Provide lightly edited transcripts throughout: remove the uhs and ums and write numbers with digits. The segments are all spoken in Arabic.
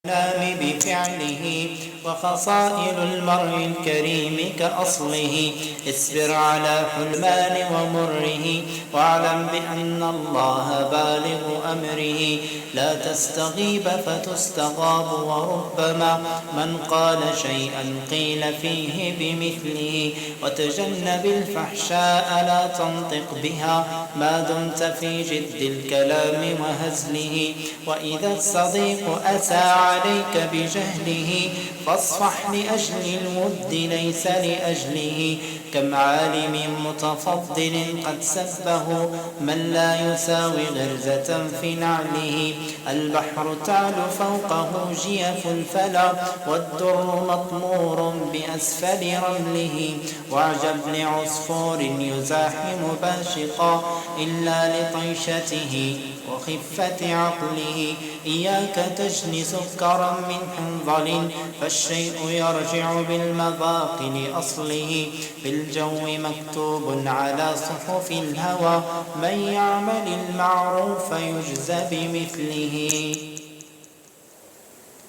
الأنام بفعله وخصائل المرء الكريم كأصله. اصبر على حلمان ومره واعلم بأن الله بالغ أمره. لا تستغيب فتستغاب وربما من قال شيئا قيل فيه بمثله. وتجنب الفحشاء لا تنطق بها ما دمت في جد الكلام وهزله. وإذا الصديق أسى عليك بجهله فاصفح لأجل الود ليس لأجله. كم عالم متفضل قد سبه من لا يساوي غرزة في نعله. البحر تعلو فوقه جيف الفلا والدر مطمور بأسفل رمله. واعجب لعصفور يزاحم باشقا إلا لطيشته وخفة عقله. إياك تجني سكرا من حنظل فالشيء يرجع بالمذاق لأصله. في الجو مكتوب على صحف الهوى من يعمل المعروف يجزى بمثله.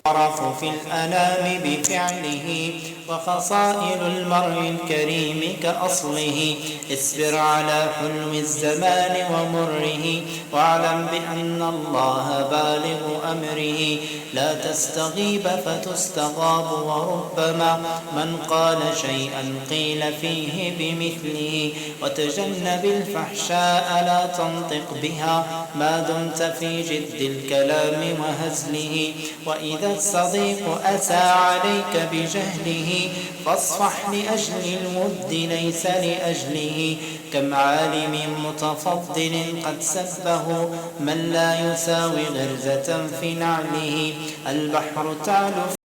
يعرف في الأنام بفعله وخصائل المرء الكريم كأصله. اصبر على حلم الزمان ومره واعلم بأن الله بالغ أمره. لا تستغيب فتستغاب وربما من قال شيئا قيل فيه بمثله. وتجنب الفحشاء لا تنطق بها ما دمت في جد الكلام وهزله. وإذا الصديق أسى عليك بجهله فاصفح لأجل الود ليس لأجله. كم عالم متفضل قد سبه من لا يساوي غرزة في نعله. البحر تعلو